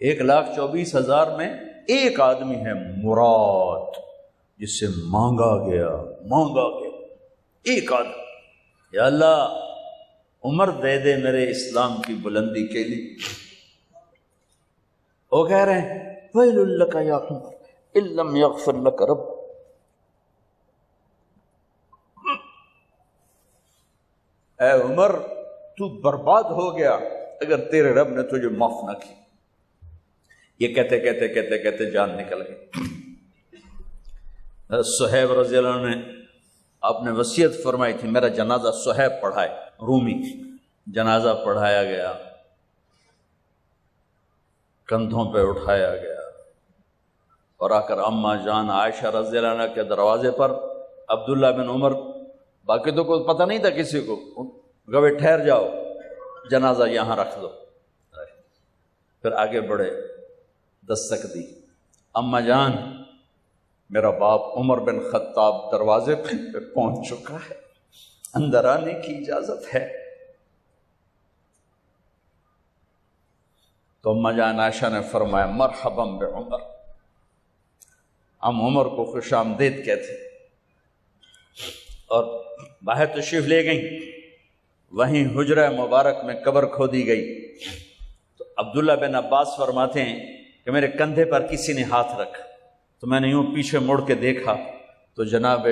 1,24,000 میں ایک آدمی ہے مراد، جس سے مانگا گیا ایک آدمی، یا اللہ عمر دے دے میرے اسلام کی بلندی کے لیے۔ وہ کہہ رہے ہیں ویل لک یا عمر ان لم یغفر لک رب، اے عمر تو برباد ہو گیا اگر تیرے رب نے تجھے معاف نہ کی۔ یہ کہتے جان نکل گئی۔ صہیب رضی اللہ عنہ نے آپ نے وصیت فرمائی تھی میرا جنازہ صہیب پڑھائے، رومی جنازہ پڑھایا گیا، کندھوں پہ اٹھایا گیا، اور آ کر اماں جان عائشہ رضی اللہ عنہ کے دروازے پر عبداللہ بن عمر، باقی تو کوئی پتہ نہیں تھا کسی کو، گوے ٹھہر جاؤ جنازہ یہاں رکھ دو۔ پھر آگے بڑھے، دستک دی، اماں جان میرا باپ عمر بن خطاب دروازے پہ پہنچ چکا ہے، اندر آنے کی اجازت ہے۔ تو اماں جان عائشہ نے فرمایا مرحبا بعمر، ہم عمر کو خوش آمدید کہتے، اور باہر تشریف لے گئیں۔ وہیں حجرہ مبارک میں قبر کھودی گئی تو عبداللہ بن عباس فرماتے ہیں کہ میرے کندھے پر کسی نے ہاتھ رکھا، تو میں نے یوں پیچھے مڑ کے دیکھا تو جناب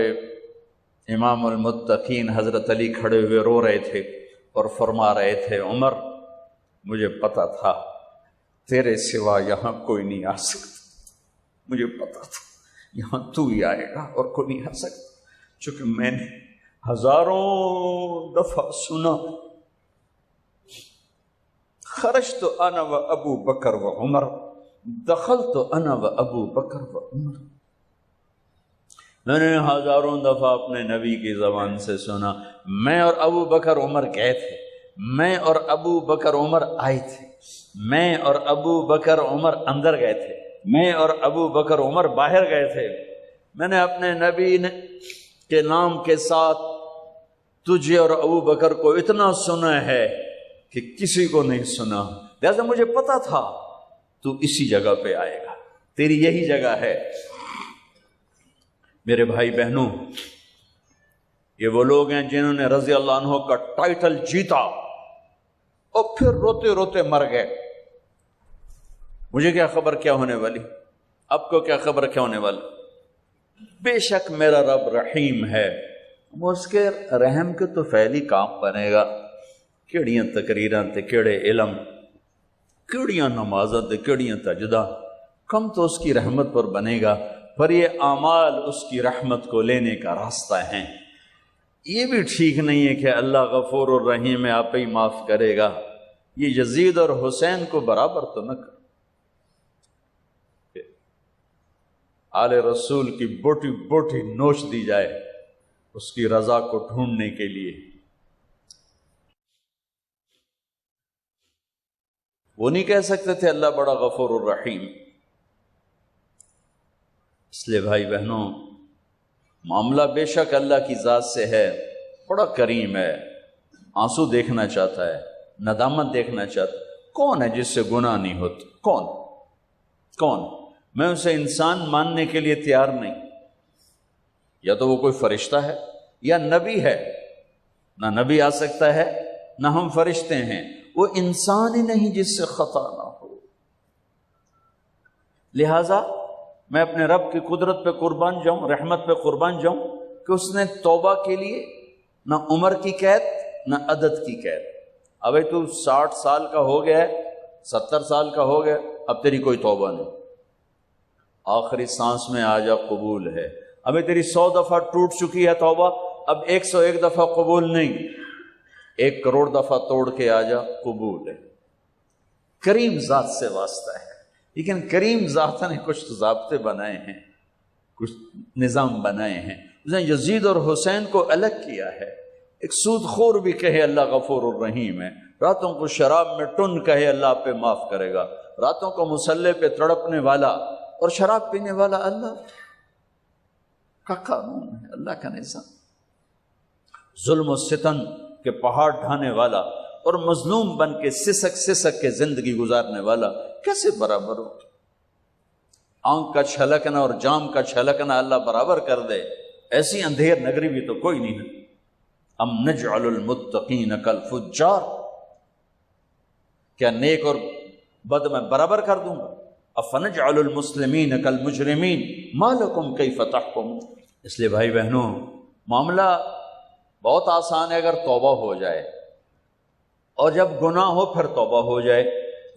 امام المتقین حضرت علی کھڑے ہوئے رو رہے تھے اور فرما رہے تھے عمر مجھے پتا تھا تیرے سوا یہاں کوئی نہیں آ سکتا، مجھے پتا تھا یہاں تو ہی آئے گا اور کوئی نہیں آ سکتا، چونکہ میں نے ہزاروں دفعہ سنا خرجت انا و ابو بکر و عمر دخلت انا و ابو بکر و عمر، میں نے ہزاروں دفعہ اپنے نبی کی زبان سے سنا میں اور ابو بکر عمر گئے تھے، میں اور ابو بکر عمر آئے تھے، میں اور ابو بکر عمر اندر گئے تھے، میں اور ابو بکر عمر باہر گئے تھے، میں نے اپنے نبی کے نام کے ساتھ تجھے اور ابو بکر کو اتنا سنا ہے کہ کسی کو نہیں سنا، لہذا مجھے پتا تھا تو اسی جگہ پہ آئے گا، تیری یہی جگہ ہے۔ میرے بھائی بہنوں، یہ وہ لوگ ہیں جنہوں نے رضی اللہ عنہ کا ٹائٹل جیتا اور پھر روتے روتے مر گئے۔ مجھے کیا خبر کیا ہونے والی، آپ کو کیا خبر کیا ہونے والی؟ بے شک میرا رب رحیم ہے، اس کے رحم کے تو فعلی کام بنے گا، کیڑیاں تقریراں تے کیڑے علم، کیڑیاں نمازاں تے کیڑیاں تجدہ، کم تو اس کی رحمت پر بنے گا، پر یہ اعمال اس کی رحمت کو لینے کا راستہ ہیں۔ یہ بھی ٹھیک نہیں ہے کہ اللہ غفور الرحیم ہے آپ ہی معاف کرے گا، یہ یزید اور حسین کو برابر تو نہ کر، آل رسول کی بوٹی بوٹی نوچ دی جائے اس کی رضا کو ڈھونڈنے کے لیے۔ وہ نہیں کہہ سکتے تھے اللہ بڑا غفور الرحیم۔ اس لیے بھائی بہنوں، معاملہ بے شک اللہ کی ذات سے ہے، بڑا کریم ہے، آنسو دیکھنا چاہتا ہے، ندامت دیکھنا چاہتا ہے۔ کون ہے جس سے گناہ نہیں ہوتا؟ کون؟ میں اسے انسان ماننے کے لیے تیار نہیں، یا تو وہ کوئی فرشتہ ہے یا نبی ہے، نہ نبی آ سکتا ہے نہ ہم فرشتے ہیں، وہ انسان ہی نہیں جس سے خطا نہ ہو۔ لہذا میں اپنے رب کی قدرت پہ قربان جاؤں، رحمت پہ قربان جاؤں کہ اس نے توبہ کے لیے نہ عمر کی قید نہ عدد کی قید۔ ابھی تو 60 سال کا ہو گیا ہے، 70 سال کا ہو گیا، اب تیری کوئی توبہ نہیں، آخری سانس میں آ جا قبول ہے۔ ابھی تیری 100 دفعہ ٹوٹ چکی ہے توبہ، اب 101 دفعہ قبول نہیں، 1 کروڑ دفعہ توڑ کے آ جا قبول ہے۔ کریم ذات سے واسطہ ہے، لیکن کریم ذات نے کچھ ضابطے بنائے ہیں، کچھ نظام بنائے ہیں۔ اس نے یزید اور حسین کو الگ کیا ہے۔ ایک سود خور بھی کہے اللہ غفور الرحیم ہے، راتوں کو شراب میں ٹن کہے اللہ پہ معاف کرے گا، راتوں کو مسلح پہ تڑپنے والا اور شراب پینے والا اللہ کا قانون ہے، اللہ کا نظام۔ ظلم و ستم کے پہاڑ ڈھانے والا اور مظلوم بن کے سسک کے زندگی گزارنے والا کیسے برابر ہو؟ آنکھ کا چھلکنا اور جام کا چھلکنا اللہ برابر کر دے، ایسی اندھیر نگری بھی تو کوئی نہیں ہے۔ ام نجعل المتقین کالفجار، کیا نیک اور بد میں برابر کر دوں گا؟ افنجعل المسلمین کالمجرمین ما لکم کیف تحکمون۔ اس لیے بھائی بہنوں، معاملہ بہت آسان ہے اگر توبہ ہو جائے، اور جب گناہ ہو پھر توبہ ہو جائے،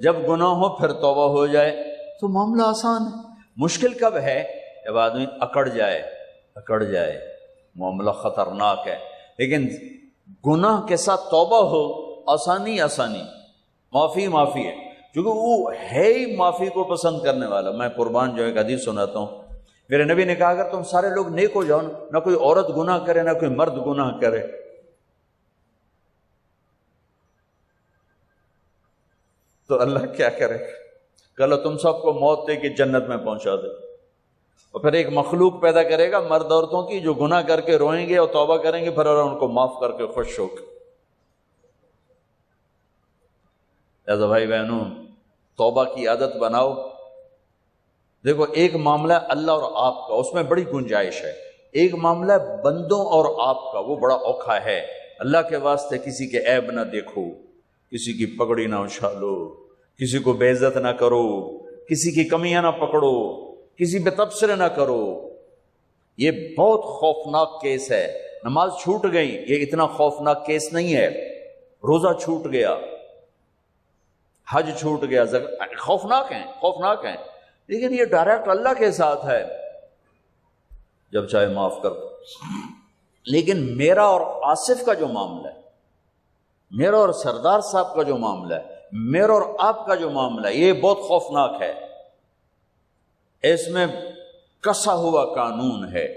جب گناہ ہو پھر توبہ ہو جائے تو معاملہ آسان ہے۔ مشکل کب ہے؟ جب آدمی اکڑ جائے، معاملہ خطرناک ہے۔ لیکن گناہ کے ساتھ توبہ ہو، آسانی معافی ہے، کیونکہ وہ ہے ہی معافی کو پسند کرنے والا۔ میں قربان جو ایک حدیث سناتا ہوں، میرے نبی نے کہا اگر تم سارے لوگ نیک ہو جاؤ، نہ کوئی عورت گناہ کرے نہ کوئی مرد گناہ کرے، تو اللہ کیا کرے کہ اللہ تم سب کو موت دے کے جنت میں پہنچا دے، اور پھر ایک مخلوق پیدا کرے گا مرد عورتوں کی جو گناہ کر کے روئیں گے اور توبہ کریں گے، پھر اللہ ان کو معاف کر کے خوش ہو کے۔ لہذا بھائی بہنوں، توبہ کی عادت بناؤ۔ دیکھو، ایک معاملہ ہے اللہ اور آپ کا، اس میں بڑی گنجائش ہے۔ ایک معاملہ ہے بندوں اور آپ کا، وہ بڑا اوکھا ہے۔ اللہ کے واسطے کسی کے عیب نہ دیکھو، کسی کی پگڑی نہ اچھالو، کسی کو بے عزت نہ کرو، کسی کی کمیاں نہ پکڑو، کسی پہ تبصرے نہ کرو۔ یہ بہت خوفناک کیس ہے۔ نماز چھوٹ گئی، یہ اتنا خوفناک کیس نہیں ہے۔ روزہ چھوٹ گیا، حج چھوٹ گیا، خوفناک ہیں، لیکن یہ ڈائریکٹ اللہ کے ساتھ ہے، جب چاہے معاف کر دو۔ لیکن میرا اور آصف کا جو معاملہ ہے، میرا اور سردار صاحب کا جو معاملہ ہے، میرا اور آپ کا جو معاملہ ہے، یہ بہت خوفناک ہے۔ اس میں کسا ہوا قانون ہے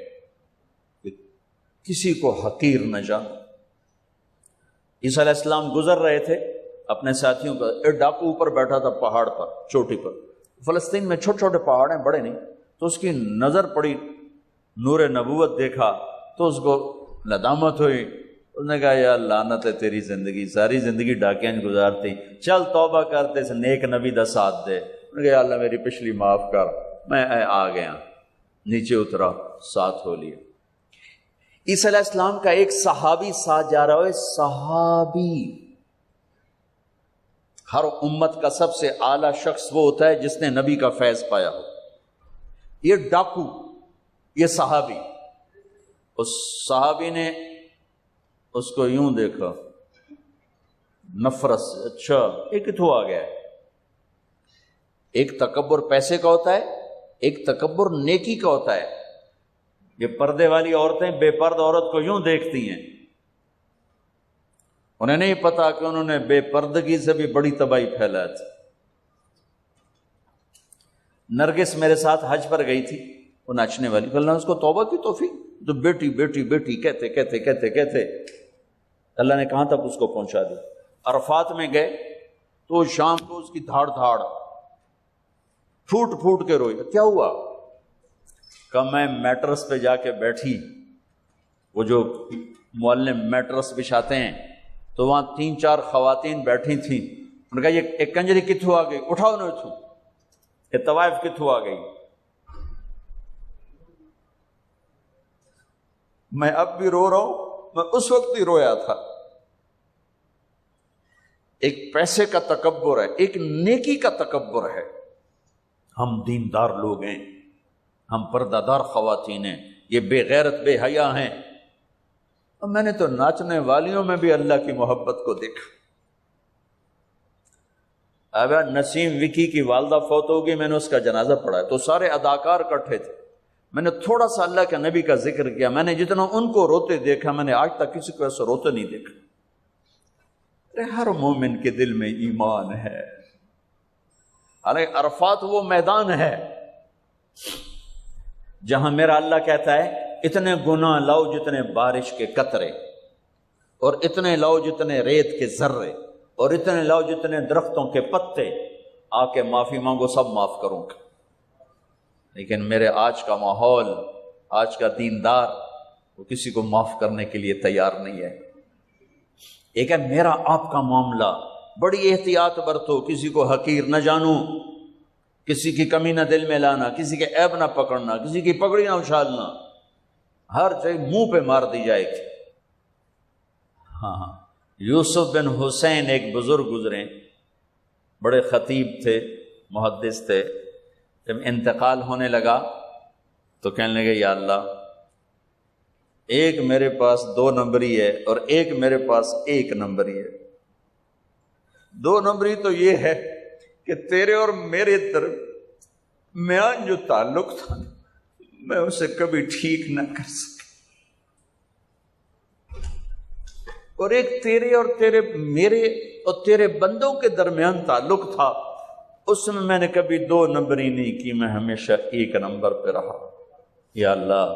کہ کسی کو حقیر نہ جانو۔ عیسیٰ علیہ السلام گزر رہے تھے اپنے ساتھیوں کا، ایک ڈاکو اوپر بیٹھا تھا پہاڑ پر، چوٹی پر۔ فلسطین میں چھوٹے چھوٹے پہاڑ ہیں، بڑے نہیں، تو اس کی نظر پڑی، نور نبوت دیکھا تو اس کو ندامت ہوئی۔ اس نے کہا یا لعنت ہے تیری زندگی، ساری زندگی ڈاکیاں گزارتی، چل توبہ کرتے سے نیک نبی دا ساتھ دے۔ انہوں نے کہا یا اللہ میری پچھلی معاف کر، میں آ گیا، نیچے اترا، ساتھ ہو لیا۔ عیسیٰ علیہ السلام کا ایک صحابی ساتھ جا رہا ہے، صحابی۔ ہر امت کا سب سے اعلیٰ شخص وہ ہوتا ہے جس نے نبی کا فیض پایا ہو۔ یہ ڈاکو، یہ صحابی، اس صحابی نے اس کو یوں دیکھا نفرت سے، اچھا یہ کتوں آ گیا ہے۔ ایک تکبر پیسے کا ہوتا ہے، ایک تکبر نیکی کا ہوتا ہے۔ یہ پردے والی عورتیں بے پرد عورت کو یوں دیکھتی ہیں، انہیں نہیں پتا کہ انہوں نے بے پردگی سے بھی بڑی تباہی پھیلا تھی۔ نرگس میرے ساتھ حج پر گئی تھی، وہ ناچنے والی، اللہ نے اس کو توبہ کی توفیق، تو بیٹی بیٹی بیٹی کہتے کہتے کہتے کہتے اللہ نے کہاں تک اس کو پہنچا دیا۔ عرفات میں گئے تو شام کو اس کی دھاڑ دھاڑ پھوٹ پھوٹ کے روئی۔ کیا ہوا؟ کہ میں میٹرس پہ جا کے بیٹھی، وہ جو معلم میٹرس بچھاتے ہیں، تو وہاں 3-4 خواتین بیٹھی تھیں۔ انہوں نے کہا یہ ایک کنجری کتوں آ گئی، اٹھاؤ نہ اتھوں، یہ طوائف کتوں آ گئی۔ میں اب بھی رو رہا ہوں، میں اس وقت بھی رویا تھا۔ ایک پیسے کا تکبر ہے، ایک نیکی کا تکبر ہے۔ ہم دیندار لوگ ہیں، ہم پردہ دار خواتین ہیں، یہ بے غیرت بے حیا ہیں۔ اور میں نے تو ناچنے والیوں میں بھی اللہ کی محبت کو دیکھا۔ اب نسیم وکی کی والدہ فوت ہوگی، میں نے اس کا جنازہ پڑھا ہے، تو سارے اداکار اکٹھے تھے۔ میں نے تھوڑا سا اللہ کے نبی کا ذکر کیا، میں نے جتنا ان کو روتے دیکھا، میں نے آج تک کسی کو ایسا روتے نہیں دیکھا۔ ہر مومن کے دل میں ایمان ہے۔ حالانکہ عرفات وہ میدان ہے جہاں میرا اللہ کہتا ہے اتنے گناہ لاؤ جتنے بارش کے قطرے، اور اتنے لاؤ جتنے ریت کے ذرے، اور اتنے لاؤ جتنے درختوں کے پتے، آ کے معافی مانگو، سب معاف کروں گا۔ لیکن میرے آج کا ماحول، آج کا دیندار، وہ کسی کو معاف کرنے کے لیے تیار نہیں ہے۔ ایک ہے میرا آپ کا معاملہ، بڑی احتیاط برتو، کسی کو حقیر نہ جانو۔ کسی کی کمی نہ دل میں لانا، کسی کے عیب نہ پکڑنا، کسی کی پگڑی نہ اچھالنا، ہر چیز منہ پہ مار دی جائے گی۔ ہاں، یوسف بن حسین ایک بزرگ گزرے، بڑے خطیب تھے، محدث تھے۔ جب انتقال ہونے لگا تو کہنے لگے یا اللہ، ایک میرے پاس 2 نمبری ہے اور ایک میرے پاس 1 نمبری ہے۔ 2 نمبری تو یہ ہے کہ تیرے اور میرے درمیان جو تعلق تھا میں اسے کبھی ٹھیک نہ کر سکا، اور ایک تیرے اور میرے اور تیرے بندوں کے درمیان تعلق تھا، اس میں نے کبھی 2 نمبری نہیں کی، میں ہمیشہ 1 نمبر پہ رہا۔ یا اللہ،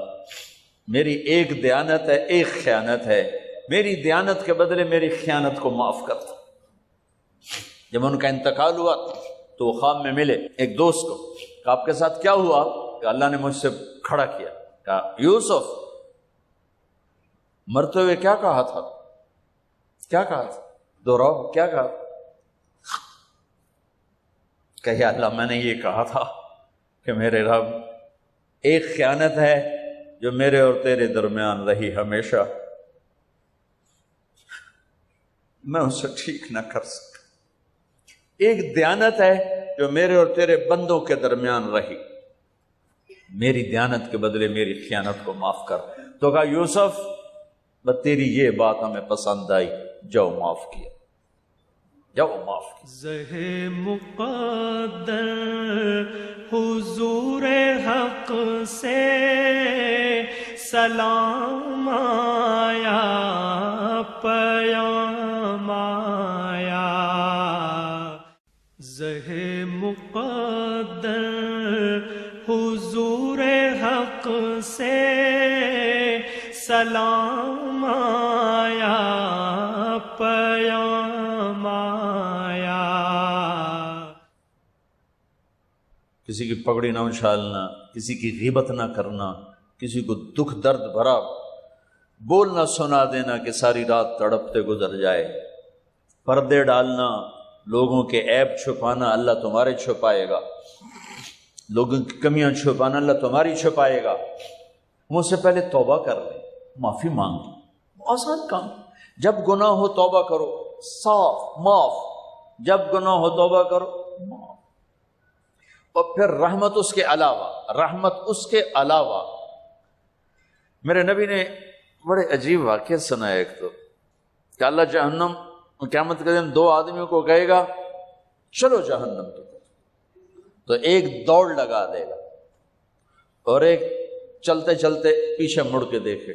میری ایک دیانت ہے، ایک خیانت ہے، میری دیانت کے بدلے میری خیانت کو معاف کر دو۔ جب ان کا انتقال ہوا تو وہ خواب میں ملے ایک دوست کو، کہ آپ کے ساتھ کیا ہوا؟ کہ اللہ نے مجھ سے کھڑا کیا، کہا یوسف مرتے ہوئے کیا کہا تھا؟ کیا کہا تھا؟ دوہراؤ، کیا کہا؟ کہ یا اللہ، میں نے یہ کہا تھا کہ میرے رب، ایک خیانت ہے جو میرے اور تیرے درمیان رہی ہمیشہ، میں اسے ٹھیک نہ کر سکا۔ ایک دیانت ہے جو میرے اور تیرے بندوں کے درمیان رہی، میری دیانت کے بدلے میری خیانت کو معاف کر۔ تو کہا یوسف، بس تیری یہ بات ہمیں پسند آئی، جاؤ معاف کیا، جاؤ معاف کیا۔ زہ مقدر حضور حق سے سلام آیا، پیام آیا۔ زہ مقدر حضور حق سے سلام آیا، پیام آیا۔ کسی کی پگڑی نہ اچھالنا، کسی کی غیبت نہ کرنا، کسی کو دکھ درد بھرا بول نہ سنا دینا کہ ساری رات تڑپتے گزر جائے، پردے ڈالنا، لوگوں کے عیب چھپانا، اللہ تمہارے چھپائے گا، لوگوں کی کمیاں چھپانا، اللہ تمہاری چھپائے گا۔ مجھ سے پہلے توبہ کر لیں، معافی مانگ لیں، آسان کام۔ جب گناہ ہو توبہ کرو، صاف معاف، جب گناہ ہو توبہ کرو معاف۔ اور پھر رحمت اس کے علاوہ، رحمت اس کے علاوہ میرے نبی نے بڑے عجیب واقعہ سنا ہے۔ ایک تو کہ اللہ جہنم قیامت کے دن 2 آدمیوں کو کہے گا چلو جہنم کی طرف، تو ایک دوڑ لگا دے گا اور ایک چلتے چلتے پیچھے مڑ کے دیکھے،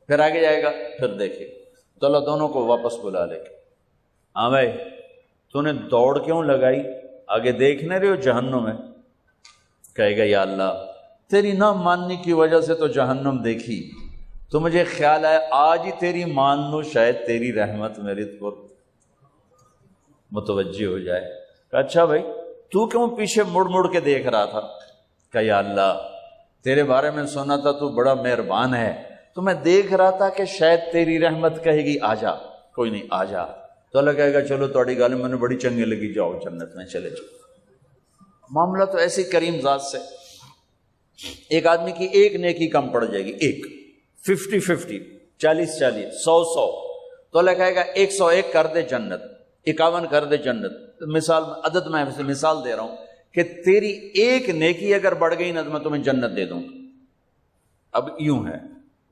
پھر آگے جائے گا، پھر دیکھے، تو اللہ دونوں کو واپس بلا لے گا۔ ہاں بھائی، تو نے دوڑ کیوں لگائی؟ آگے دیکھنے رہے ہو جہنم ہے؟ کہے گا یا اللہ، تیری نہ ماننے کی وجہ سے تو جہنم دیکھی، تو مجھے خیال آیا آج ہی تیری مان لو، شاید تیری رحمت میرے پر متوجہ ہو جائے۔ کہا اچھا بھائی، تو کیوں پیچھے مڑ مڑ کے دیکھ رہا تھا؟ کہ یا اللہ، تیرے بارے میں سنا تھا تو بڑا مہربان ہے، تو میں دیکھ رہا تھا کہ شاید تیری رحمت کہے گی آ جا۔ کوئی نہیں، آ جا۔ تو اللہ کہے گا چلو تھوڑی گل میں نے بڑی چنگی لگی، جاؤ جنت میں چلے جاؤ۔ معاملہ تو ایسی کریم ذات سے، ایک آدمی کی ایک نیکی کم پڑ جائے گی، ایک 50-50، 40-40، 100-100، تو اللہ کہے گا 101 کر دے جنت، 51 کر دے جنت۔ مثال عدد میں مثال دے رہا ہوں کہ تیری ایک نیکی اگر بڑھ گئی نا تو میں تمہیں جنت دے دوں گا۔ اب یوں ہے،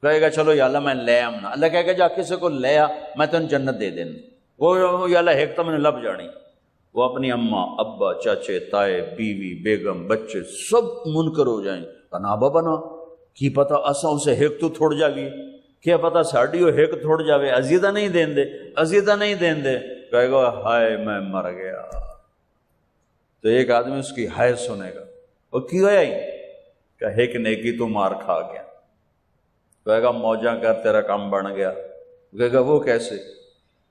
کہے گا چلو یا اللہ میں لے آمنا، اللہ کہے گا جا کسی کو لے آ، میں تمہیں جنت دے دینا۔ وہ یا اللہ ایک تو میں نے لب جانی، وہ اپنی اماں ابا چاچے تائے بیوی بیگم بچے سب منکر ہو جائیں، بنا بنا کی پتہ اساں اسے ایک تو تھوڑ جاوی، کیا پتہ ساڑی ہو ایک تھوڑ جاوے، عزیزہ نہیں دین دے، عزیزہ نہیں دین دے۔ کہے گا ہائے میں مر گیا۔ تو ایک آدمی اس کی ہائے سنے گا، وہ کی ہویا ہی کہ ایک نیکی تو مار کھا گیا۔ کہے گا موجاں کر تیرا کام بن گیا۔ کہے گا وہ کیسے؟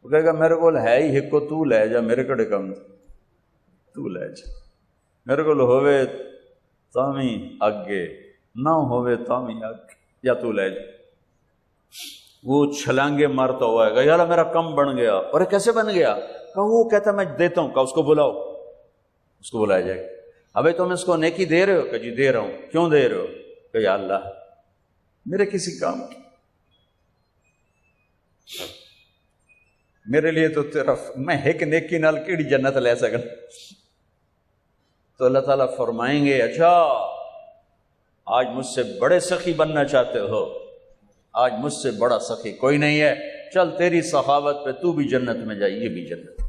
وہ کہے گا میرے کو ہے ہی ایک کو، تو لے جا، میرے کڑے کم تو لے جا، میرے کو ہوئے تامی اگے نہ ہوئے تامی اگے، یا تو لے جا۔ وہ چھلانگے مارتا ہوا ہے، یار میرا کم بن گیا۔ اور کیسے بن گیا؟ کہا وہ کہتا میں دیتا ہوں۔ کہا اس کو بلاؤ، اس کو بلایا جائے گا۔ ابھی تم اس کو نیکی دے رہے ہو کہ جی دے رہا ہوں. کیوں دے رہے ہو؟ کہ یا اللہ میرے کسی کام کی، میرے لیے تو تیرا میں ایک نیکی نال کیڑی جنت لے سکن. تو اللہ تعالیٰ فرمائیں گے اچھا آج مجھ سے بڑے سخی بننا چاہتے ہو، آج مجھ سے بڑا سخی کوئی نہیں ہے، چل تیری سخاوت پہ تو بھی جنت میں جائے، یہ بھی جنت.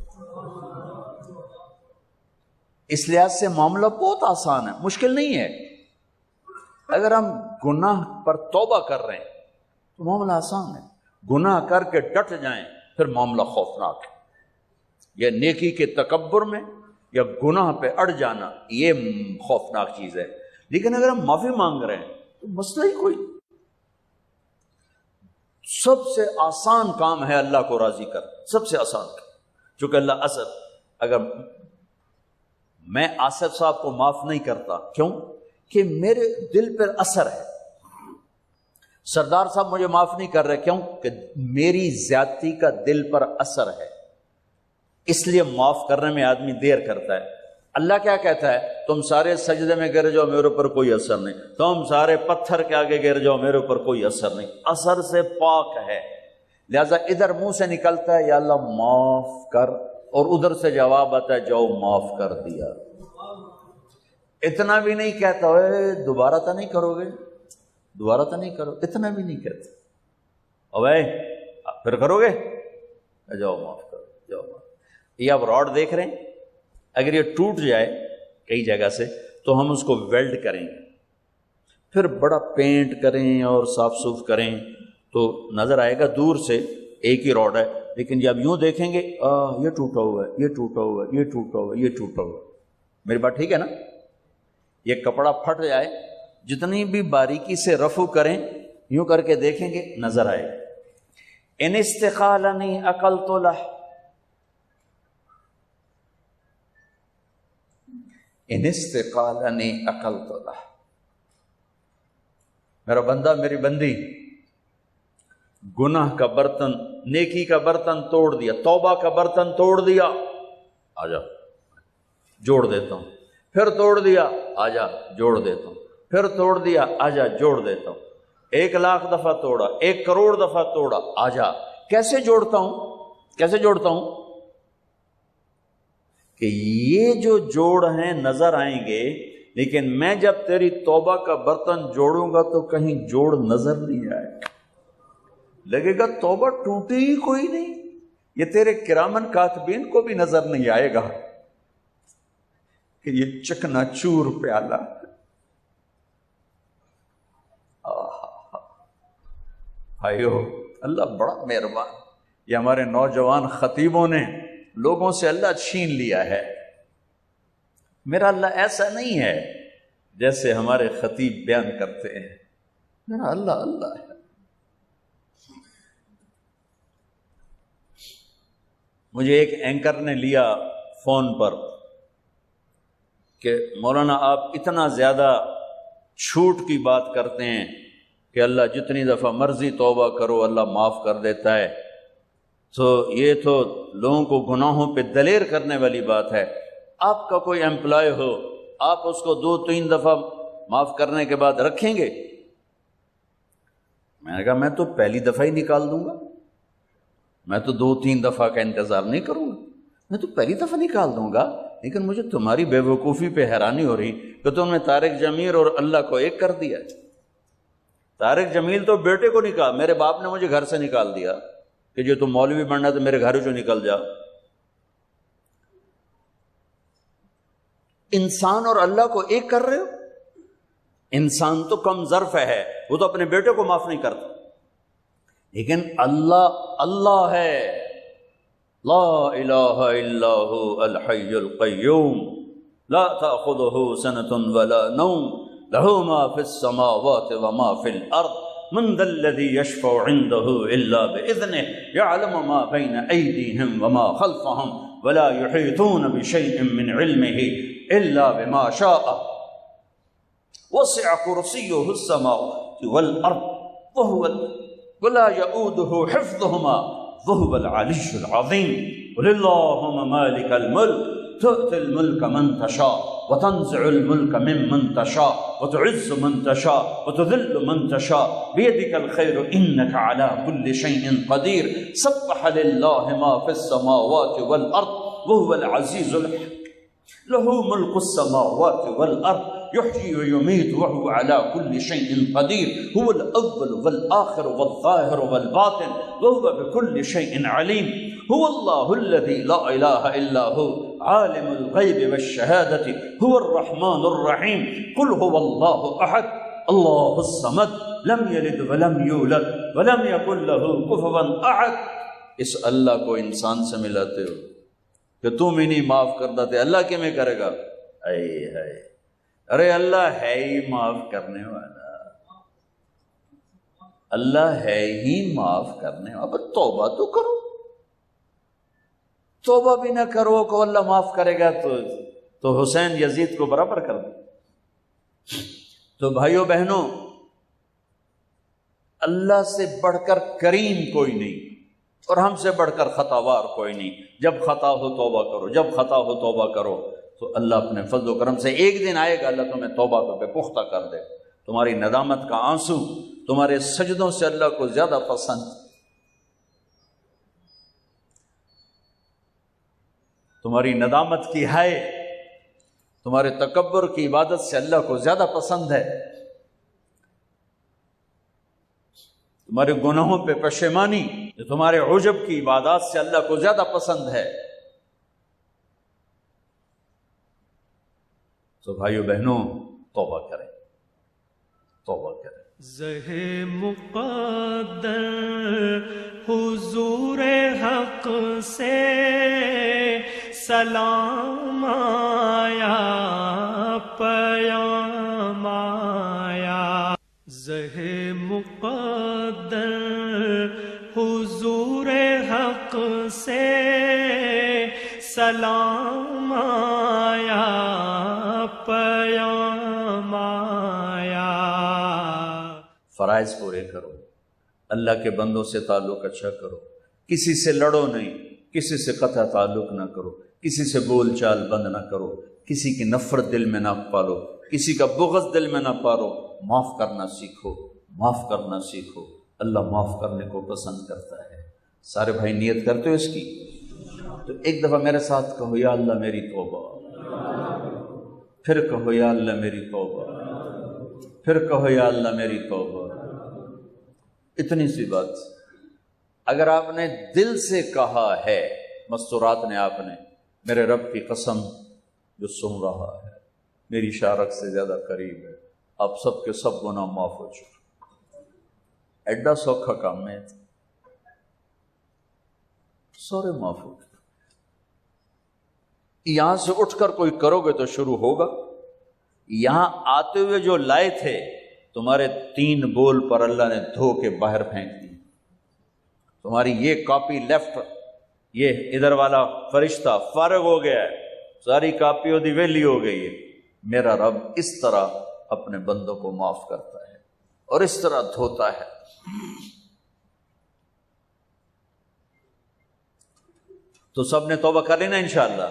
اس لحاظ سے معاملہ بہت آسان ہے، مشکل نہیں ہے. اگر ہم گناہ پر توبہ کر رہے ہیں تو معاملہ آسان ہے، گناہ کر کے ڈٹ جائیں پھر معاملہ خوفناک ہے. یا نیکی کے تکبر میں یا گناہ پہ اڑ جانا یہ خوفناک چیز ہے. لیکن اگر ہم معافی مانگ رہے ہیں تو مسئلہ ہی کوئی. سب سے آسان کام ہے اللہ کو راضی کر، سب سے آسان کام. چونکہ اللہ اگر میں آصف صاحب کو معاف نہیں کرتا، کیوں کہ میرے دل پر اثر ہے. سردار صاحب مجھے معاف نہیں کر رہے، کیوں کہ میری زیادتی کا دل پر اثر ہے، اس لیے معاف کرنے میں آدمی دیر کرتا ہے. اللہ کیا کہتا ہے؟ تم سارے سجدے میں گر جاؤ میرے اوپر کوئی اثر نہیں، تم سارے پتھر کے آگے گر جاؤ میرے اوپر کوئی اثر نہیں، اثر سے پاک ہے. لہذا ادھر منہ سے نکلتا ہے یا اللہ معاف کر، اور ادھر سے جواب آتا ہے جاؤ معاف کر دیا. اتنا بھی نہیں کہتا اے دوبارہ تو نہیں کرو گے، دوبارہ تو نہیں کرو، اتنا بھی نہیں کہتا. اوے پھر کرو گے، جاؤ معاف کرو، جاؤ معاف. یہ آپ راڈ دیکھ رہے ہیں، اگر یہ ٹوٹ جائے کئی جگہ سے تو ہم اس کو ویلڈ کریں گے، پھر بڑا پینٹ کریں اور صاف صوف کریں تو نظر آئے گا دور سے ایک ہی راڈ ہے، لیکن جب یوں دیکھیں گے یہ ٹوٹا ہوا ہے، یہ ٹوٹا ہوا ہے، یہ ٹوٹا ہوا ہے، یہ ٹوٹا ہوا ہے. میری بات ٹھیک ہے نا؟ یہ کپڑا پھٹ جائے جتنی بھی باریکی سے رفو کریں یوں کر کے دیکھیں گے نظر آئے گا. ان استقالنی عقلت لہ، ان استقالنی عقلت لہ. میرا بندہ میری بندی گناہ کا برتن، نیکی کا برتن توڑ دیا، توبہ کا برتن توڑ دیا، آجا جوڑ دیتا ہوں. پھر توڑ دیا، آجا جوڑ دیتا ہوں. پھر توڑ دیا، آجا جوڑ دیتا ہوں. 1,00,000 دفعہ توڑا، 1 کروڑ دفعہ توڑا، آجا. کیسے جوڑتا ہوں؟ کیسے جوڑتا ہوں؟ کہ یہ جو جوڑ ہیں نظر آئیں گے، لیکن میں جب تیری توبہ کا برتن جوڑوں گا تو کہیں جوڑ نظر نہیں آئے گا، لگے گا توبہ ٹوٹی ہی کوئی نہیں. یہ تیرے کرامن کاتبین کو بھی نظر نہیں آئے گا کہ یہ چکنا چور پیالہ. بھائیو اللہ بڑا مہربان. یہ ہمارے نوجوان خطیبوں نے لوگوں سے اللہ چھین لیا ہے. میرا اللہ ایسا نہیں ہے جیسے ہمارے خطیب بیان کرتے ہیں. میرا اللہ اللہ ہے. مجھے ایک اینکر نے لیا فون پر کہ مولانا آپ اتنا زیادہ چھوٹ کی بات کرتے ہیں کہ اللہ جتنی دفعہ مرضی توبہ کرو اللہ معاف کر دیتا ہے، تو یہ تو لوگوں کو گناہوں پہ دلیر کرنے والی بات ہے. آپ کا کوئی امپلائی ہو، آپ اس کو 2-3 دفعہ معاف کرنے کے بعد رکھیں گے؟ میں نے کہا میں تو پہلی دفعہ ہی نکال دوں گا، میں تو 2-3 دفعہ کا انتظار نہیں کروں گا، میں تو پہلی دفعہ نکال دوں گا. لیکن مجھے تمہاری بے وقوفی پہ حیرانی ہو رہی کہ تم نے طارق جمیل اور اللہ کو ایک کر دیا. طارق جمیل تو بیٹے کو نکال، میرے باپ نے مجھے گھر سے نکال دیا کہ جو تم مولوی بننا تو میرے گھر جو نکل جا. انسان اور اللہ کو ایک کر رہے ہو. انسان تو کم ظرف ہے، وہ تو اپنے بیٹے کو معاف نہیں کرتا، لیکن اللہ اللہ ہے. لا الہ الا هو الحی القیوم لا تأخذه سنة ولا نوم له ما في السماوات وما في الأرض من ذا الذي يشفع عنده إلا بإذنه يعلم ما بين أيديهم وما خلفهم ولا يحيطون بشيء من علمه إلا بما شاء وسع كرسيه السماوات والأرض ولا يؤوده حفظهما وهو العلي العظيم. قل اللهم مالك الملك تؤتي الملك من تشاء وتنزع الملك ممن تشاء وتعز من تشاء وتذل من تشاء بيدك الخير إنك على كل شيء قدير سبح لله ما في السماوات والأرض وهو العزيز الحكيم له ملك السماوات والأرض يحيي ويميت وهو على كل شيء قدير هو الأول والآخر والظاهر والباطن وهو بكل شيء عليم هو الله الذي لا إله إلا هو عالم الغيب والشهادة هو الرحمن الرحيم قل هو الله أحد الله الصمد لم يلد ولم يولد ولم يكن له كفوا أحد. اس اللہ کو انسان سے ملاتے ہو کہ تم ہی نہیں معاف کرتا تھے، اللہ کے میں کرے گا؟ اے ہے، ارے اللہ ہے ہی معاف کرنے والا، اللہ ہے ہی معاف کرنے والا. اب توبہ تو کرو، توبہ بھی نہ کرو کہ اللہ معاف کرے گا تو حسین یزید کو برابر کر دے. تو بھائیو بہنوں، اللہ سے بڑھ کر کریم کوئی نہیں اور ہم سے بڑھ کر خطاوار کوئی نہیں. جب خطا ہو توبہ کرو، جب خطا ہو توبہ کرو، تو اللہ اپنے فضل و کرم سے ایک دن آئے گا اللہ تمہیں توبہ پہ پختہ کر دے. تمہاری ندامت کا آنسو تمہارے سجدوں سے اللہ کو زیادہ پسند، تمہاری ندامت کی ہائے تمہارے تکبر کی عبادت سے اللہ کو زیادہ پسند ہے. تمہارے گناہوں پہ پشیمانی جو تمہارے عجب کی عبادات سے اللہ کو زیادہ پسند ہے. تو بھائیو بہنوں، توبہ کریں، توبہ کریں. زہ مقدر حضور حق سے سلام آیا، پیام آیا. زہ مقدر حضور حق سے سلام آیا، پیام آیا. فرائض پورے کرو، اللہ کے بندوں سے تعلق اچھا کرو، کسی سے لڑو نہیں، کسی سے قطع تعلق نہ کرو، کسی سے بول چال بند نہ کرو، کسی کی نفرت دل میں نہ پالو، کسی کا بغض دل میں نہ پالو. معاف کرنا سیکھو، معاف کرنا سیکھو. اللہ معاف کرنے کو پسند کرتا ہے. سارے بھائی نیت کرتے ہو اس کی؟ تو ایک دفعہ میرے ساتھ کہو، یا اللہ میری توبہ. پھر کہو، یا اللہ میری توبہ. پھر کہو، یا اللہ میری توبہ. اتنی سی بات اگر آپ نے دل سے کہا ہے، مستورات نے آپ نے، میرے رب کی قسم جو سن رہا ہے میری شارک سے زیادہ قریب ہے، آپ سب کے سب گناہ معاف ہو چکے. ایڈا سوکھا کام ہے، سارے معاف ہو گئے. یہاں سے اٹھ کر کوئی کرو گے تو شروع ہوگا. یہاں آتے ہوئے جو لائے تھے تمہارے 3 بول پر اللہ نے دھو کے باہر پھینک دی. تمہاری یہ کاپی لیفٹ، یہ ادھر والا فرشتہ فارغ ہو گیا ہے، ساری کاپیوں دی ویلی ہو گئی ہے. میرا رب اس طرح اپنے بندوں کو معاف کرتا ہے اور اس طرح دھوتا ہے. تو سب نے توبہ کر لینا انشاءاللہ.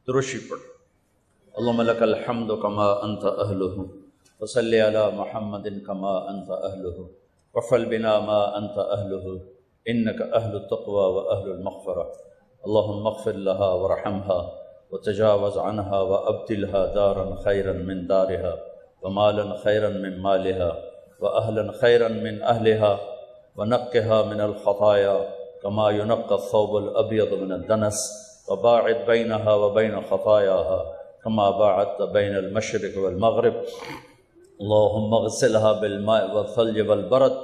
درشی پڑھ. اللہم لک الحمد کما انت اہلہ وصلی علی محمد کما انت اہلہ وفعل بنا ما انت اہلہ انک اہل التقوی و اہل المغفرہ. اللہم اغفر لها ورحمها وتجاوز عنها وابدلها دارا خیرا من دارها ومالا خیرا من مالها واہلا خیرا من اہلها ونقها من الخطایا كما ينقى الثوب الأبيض من الدنس وباعد بينها وبين خطاياها كما باعدت بين المشرق والمغرب. اللهم اغسلها بالماء والثلج والبرد.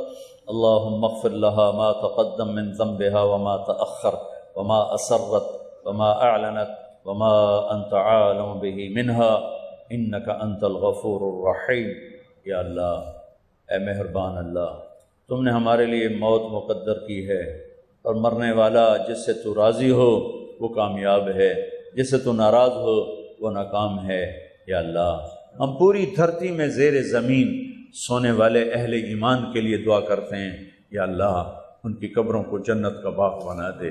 اللهم اغفر لها ما تقدم من ذنبها وما تأخر وما أسرت وما أعلنت وما أنت عالم به منها إنك أنت الغفور الرحيم. یا اللہ، اے مہربان اللہ، تم نے ہمارے لیے موت مقدر کی ہے، اور مرنے والا جس سے تو راضی ہو وہ کامیاب ہے، جس سے تو ناراض ہو وہ ناکام ہے. یا اللہ، ہم پوری دھرتی میں زیر زمین سونے والے اہل ایمان کے لیے دعا کرتے ہیں. یا اللہ، ان کی قبروں کو جنت کا باغ بنا دے،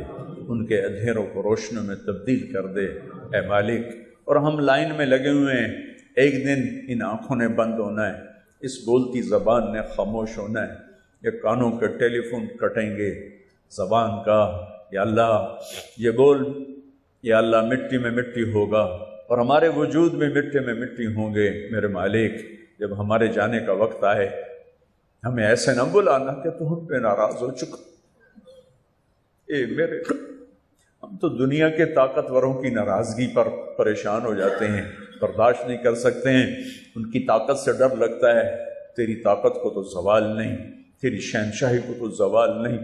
ان کے اندھیروں کو روشنیوں میں تبدیل کر دے. اے مالک، اور ہم لائن میں لگے ہوئے ہیں. ایک دن ان آنکھوں نے بند ہونا ہے, اس بولتی زبان نے خاموش ہونا ہے, یہ کانوں کے ٹیلی فون کٹیں گے. زبان کا یا اللہ یہ بول, یا اللہ مٹی میں مٹی ہوگا اور ہمارے وجود میں مٹی مٹی ہوں گے. میرے مالک جب ہمارے جانے کا وقت آئے ہمیں ایسے نہ بلانا کہ تو ہم پہ ناراض ہو چکا. اے میرے ہم تو دنیا کے طاقتوروں کی ناراضگی پر پریشان ہو جاتے ہیں, برداشت نہیں کر سکتے ہیں, ان کی طاقت سے ڈر لگتا ہے. تیری طاقت کو تو زوال نہیں, تیری شہنشاہی کو تو زوال نہیں,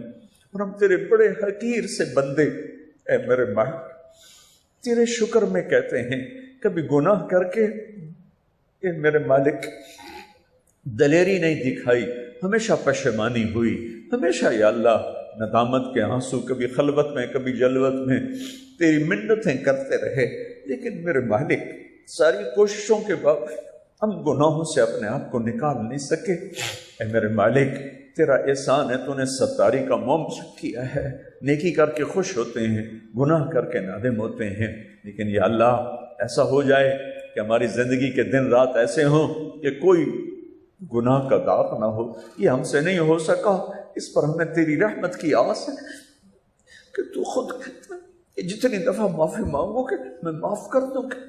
اور ہم تیرے بڑے حقیر سے بندے. اے میرے مالک تیرے شکر میں کہتے ہیں کبھی گناہ کر کے اے میرے مالک دلیری نہیں دکھائی, ہمیشہ پشیمانی ہوئی, ہمیشہ یا اللہ ندامت کے آنسو, کبھی خلوت میں کبھی جلوت میں تیری منتیں کرتے رہے. لیکن میرے مالک ساری کوششوں کے باوجود ہم گناہوں سے اپنے آپ کو نکال نہیں سکے. اے میرے مالک تیرا احسان ہے, تو نے ستاری کا موم کیا ہے. نیکی کر کے خوش ہوتے ہیں, گناہ کر کے نادم ہوتے ہیں. لیکن یا اللہ ایسا ہو جائے کہ ہماری زندگی کے دن رات ایسے ہوں کہ کوئی گناہ کا داغ نہ ہو. یہ ہم سے نہیں ہو سکا, اس پر ہمیں تیری رحمت کی آس ہے کہ تو خود کہتا ہے کہ جتنی دفعہ معافی مانگو کہ میں معاف کر دوں گا.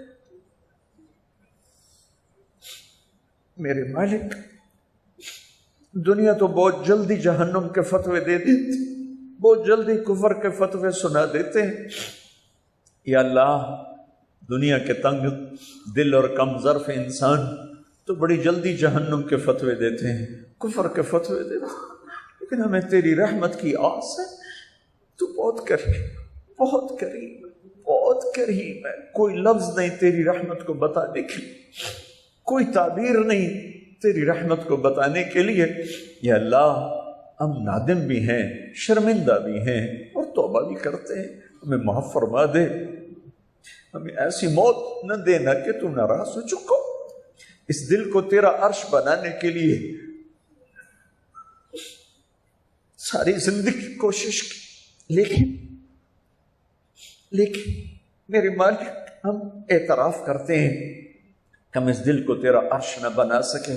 میرے مالک دنیا تو بہت جلدی جہنم کے فتوے دے دیتی, بہت جلدی کفر کے فتوے سنا دیتے ہیں. یا اللہ دنیا کے تنگ دل اور کم ظرف انسان تو بڑی جلدی جہنم کے فتوے دیتے ہیں, کفر کے فتوے دیتے ہیں. لیکن ہمیں تیری رحمت کی آس ہے, تو بہت کریم, بہت کریم, بہت کریم ہے. کوئی لفظ نہیں تیری رحمت کو بتانے کے لیے, کوئی تعبیر نہیں تیری رحمت کو بتانے کے لیے. یا اللہ ہم نادم بھی ہیں, شرمندہ بھی ہیں اور توبہ بھی کرتے ہیں. ہمیں معاف فرما دے, ہمیں ایسی موت نہ دینا کہ تو ناراض ہو چکا. اس دل کو تیرا عرش بنانے کے لیے ساری زندگی کوشش کی, لیکن میرے مالک ہم اعتراف کرتے ہیں کہ ہم اس دل کو تیرا عرش نہ بنا سکے.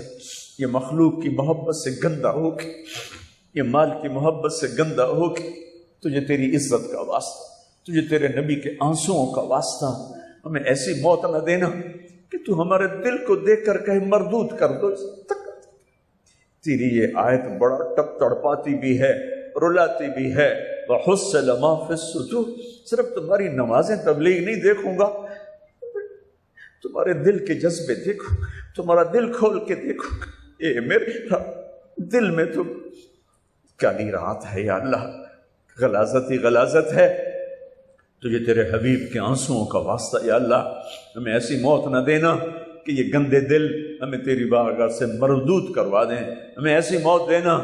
یہ مخلوق کی محبت سے گندہ ہو کے, یہ مال کی محبت سے گندہ ہو کے, تجھے تیری عزت کا واسطہ, تجھے تیرے نبی کے آنسوؤں کا واسطہ ہمیں ایسی موت نہ دینا کہ تو ہمارے دل کو دیکھ کر کہیں مردود کر دو. تیری یہ آیت بڑا تڑپاتی بھی ہے, رلاتی بھی ہے. وَحُصِّلَ مَا فِي الصُّدُورِ, صرف تمہاری نمازیں تبلیغ نہیں دیکھوں گا, تمہارے دل کے جذبے دیکھو, تمہارا دل کھول کے دیکھو. اے میرے دل میں تو کالی رات ہے یا اللہ, غلاظت ہی غلاظت ہے. تجھے تیرے حبیب کے آنسوؤں کا واسطہ یا اللہ ہمیں ایسی موت نہ دینا کہ یہ گندے دل ہمیں تیری بارگاہ سے مردود کروا دیں. ہمیں ایسی موت دینا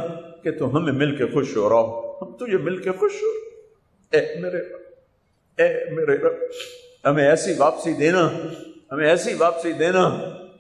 کہ تو ہمیں مل کے خوش ہو رہا ہو, ہم تجھے مل کے خوش ہو. اے میرے رب ہمیں ایسی واپسی دینا, ہمیں ایسی واپسی دینا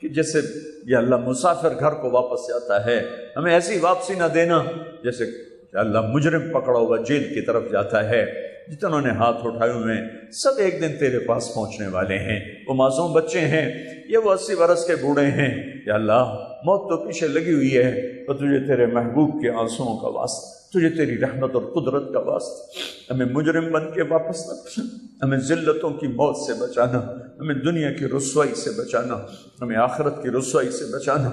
کہ جیسے یا اللہ مسافر گھر کو واپس جاتا ہے. ہمیں ایسی واپسی نہ دینا جیسے یا اللہ مجرم پکڑا ہوا جیل کی طرف جاتا ہے. جتنوں نے ہاتھ اٹھائے ہوئے ہیں سب ایک دن تیرے پاس پہنچنے والے ہیں. وہ معصوم بچے ہیں, یہ وہ 80 برس کے بوڑھے ہیں. یا اللہ موت تو پیچھے لگی ہوئی ہے, اور تجھے تیرے محبوب کے آنسوؤں کا واسطہ, تجھے تیری رحمت اور قدرت کا واسطہ ہمیں مجرم بن کے واپس نہ کرنا, ہمیں ذلتوں کی موت سے بچانا, ہمیں دنیا کی رسوائی سے بچانا, ہمیں آخرت کی رسوائی سے بچانا.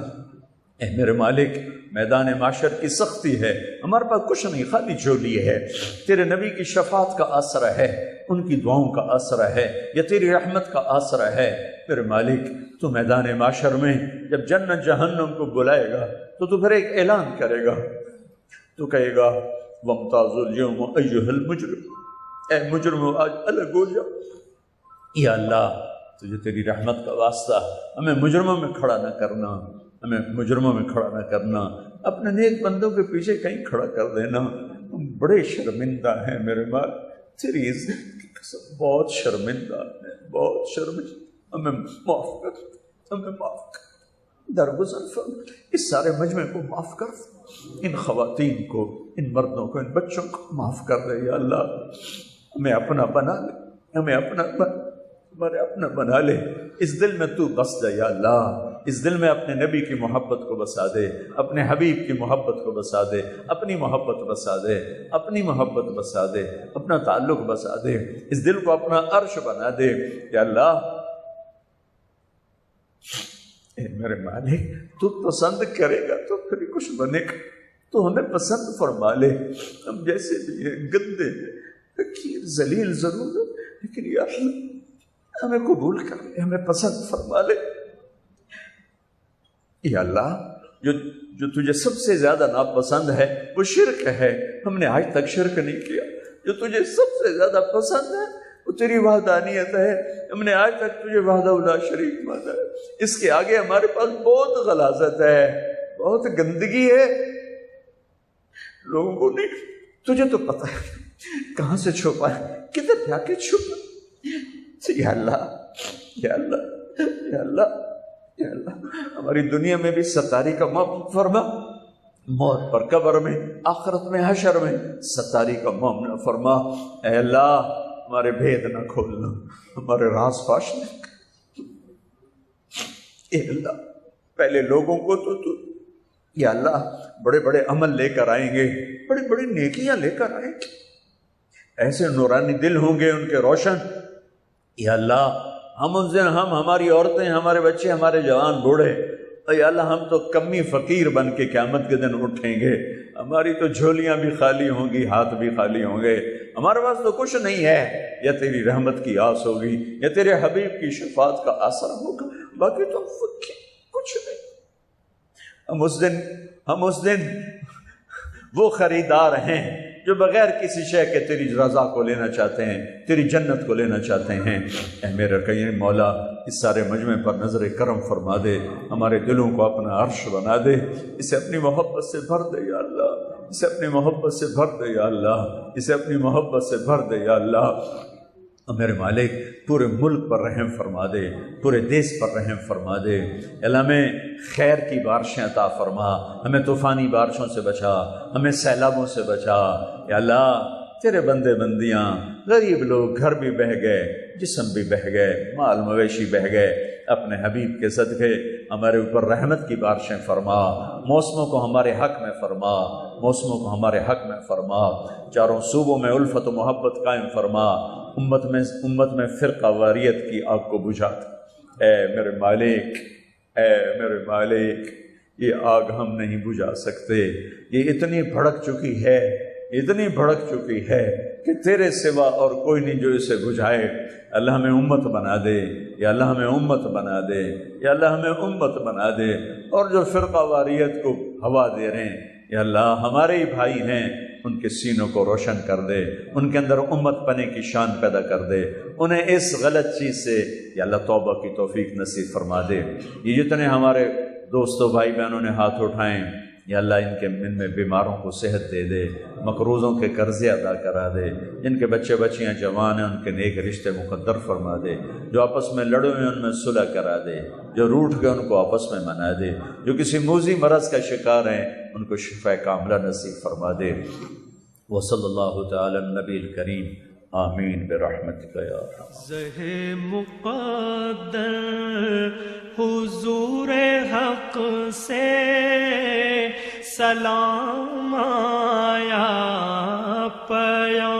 اے میرے مالک میدان معاشر کی سختی ہے, ہمارے پاس کچھ نہیں, خالی جھولی ہے. تیرے نبی کی شفاعت کا آسرا ہے, ان کی دعاؤں کا آسرا ہے, یا تیری رحمت کا آسرا ہے. میرے مالک تو میدان معاشر میں جب جنت جہنم کو بلائے گا تو پھر ایک اعلان کرے گا, تو کہے گا وَامْتَازُوا الْيَوْمَ أَيُّهَا الْمُجْرِمُونَ, اے مجرموں آج الگ ہو جاؤ. یا اللہ تجھے تیری رحمت کا واسطہ ہمیں مجرموں میں کھڑا نہ کرنا, ہمیں مجرموں میں کھڑا نہ کرنا, اپنے نیک بندوں کے پیچھے کہیں کھڑا کر دینا. ہم بڑے شرمندہ ہیں میرے مال, تیری عزت کی قسم بہت شرمندہ ہیں, بہت شرمندہ. ہمیں معاف کر, ہمیں معاف کر, درگزر فرما, اس سارے مجمع کو معاف کر, ان خواتین کو, ان مردوں کو, ان بچوں کو معاف کر دے. یا اللہ ہمیں اپنا بنا لے, ہمیں اپنا ہمارے اپنا بنا لے، اس دل میں تو بس جا یا اللہ، اس دل میں اپنے نبی کی محبت کو بسا دے، اپنے حبیب کی محبت کو بسا دے، اپنی محبت بسا دے، اپنی محبت بسا دے، اپنا تعلق بسا دے، اس دل کو اپنا عرش بنا دے یا اللہ۔ اے میرے مالک، تو پسند کرے گا تو پھر کچھ بنے گا، تو ہمیں پسند فرما لے، ہم جیسے بھی ہیں گندے ہیں، فقیر ذلیل ضرور ہے، لیکن یا اللہ ہمیں قبول کر لے، ہمیں پسند فرما لے یا اللہ۔ جو تجھے سب سے زیادہ ناپسند ہے وہ شرک ہے، ہم نے آج تک شرک نہیں کیا۔ جو تجھے سب سے زیادہ پسند ہے وہ تیری وحدانیت ہے، ہم نے آج تک تجھے وحدہ لا شریک مانا ہے۔ اس کے آگے ہمارے پاس بہت غلاظت ہے، بہت گندگی ہے، لوگوں کو نہیں، تجھے تو پتہ ہے کہاں سے چھپا ہے، کدھر جا کے چھپا۔ یا اللہ یا اللہ یا اللہ یا اللہ، ہماری دنیا میں بھی ستاری کا معاملہ فرما، موت پر قبر میں، آخرت میں، حشر میں ستاری کا معاملہ فرما۔ اے اللہ ہمارے بھید نہ کھولنا، ہمارے راز فاش نہ کر۔ اے اللہ پہلے لوگوں کو تو یا اللہ بڑے بڑے عمل لے کر آئیں گے، بڑی بڑی نیکیاں لے کر آئیں گے، ایسے نورانی دل ہوں گے ان کے روشن۔ یا اللہ ہم اس دن، ہماری عورتیں، ہمارے بچے، ہمارے جوان بوڑھے، یا اللہ ہم تو کمی فقیر بن کے قیامت کے دن اٹھیں گے، ہماری تو جھولیاں بھی خالی ہوں گی، ہاتھ بھی خالی ہوں گے، ہمارے پاس تو کچھ نہیں ہے، یا تیری رحمت کی آس ہوگی یا تیرے حبیب کی شفاعت کا آسرا ہوگا، باقی تو فقیر کچھ نہیں۔ ہم اس دن وہ خریدار ہیں جو بغیر کسی شے کے تیری رضا کو لینا چاہتے ہیں، تیری جنت کو لینا چاہتے ہیں۔ اے میرے کریم مولا، اس سارے مجمع پر نظر کرم فرما دے، ہمارے دلوں کو اپنا عرش بنا دے، اسے اپنی محبت سے بھر دے یا اللہ، اسے اپنی محبت سے بھر دے یا اللہ، اسے اپنی محبت سے بھر دے یا اللہ۔ میرے مالک پورے ملک پر رحم فرما دے، پورے دیس پر رحم فرما دے، اللہ ہمیں خیر کی بارشیں عطا فرما، ہمیں طوفانی بارشوں سے بچا، ہمیں سیلابوں سے بچا یا اللہ۔ تیرے بندے بندیاں غریب لوگ، گھر بھی بہہ گئے، جسم بھی بہہ گئے، مال مویشی بہہ گئے، اپنے حبیب کے صدقے ہمارے اوپر رحمت کی بارشیں فرما، موسموں کو ہمارے حق میں فرما، موسموں کو ہمارے حق میں فرما، چاروں صوبوں میں الفت و محبت قائم فرما، امت میں فرقہ واریت کی آگ کو بجھا دے۔ اے میرے مالک، اے میرے مالک، یہ آگ ہم نہیں بجھا سکتے، یہ اتنی بھڑک چکی ہے، اتنی بھڑک چکی ہے کہ تیرے سوا اور کوئی نہیں جو اسے بجھائے۔ اللہ ہمیں امت بنا دے یا اللہ ہمیں امت بنا دے یا اللہ ہمیں امت بنا دے، اور جو فرقہ واریت کو ہوا دے رہے ہیں یا اللہ ہمارے ہی بھائی ہیں، ان کے سینوں کو روشن کر دے، ان کے اندر امت پنے کی شان پیدا کر دے، انہیں اس غلط چیز سے یا اللہ توبہ کی توفیق نصیب فرما دے۔ یہ جتنے ہمارے دوستوں بھائی بہنوں نے ہاتھ اٹھائیں یا اللہ ان کے من میں بیماروں کو صحت دے دے، مقروضوں کے قرضے ادا کرا دے، جن کے بچے بچیاں جوان ہیں ان کے نیک رشتے مقدر فرما دے، جو آپس میں لڑے ہوئے ان میں صلح کرا دے، جو روٹھ گئے ان کو آپس میں منا دے، جو کسی موذی مرض کا شکار ہیں ان کو شفا کاملہ نصیب فرما دے۔ وصلی اللہ تعالی النبی الکریم، آمین برحمتک یا ارحم۔ زہ مقدر حضور حق سے سلام آیا، پیام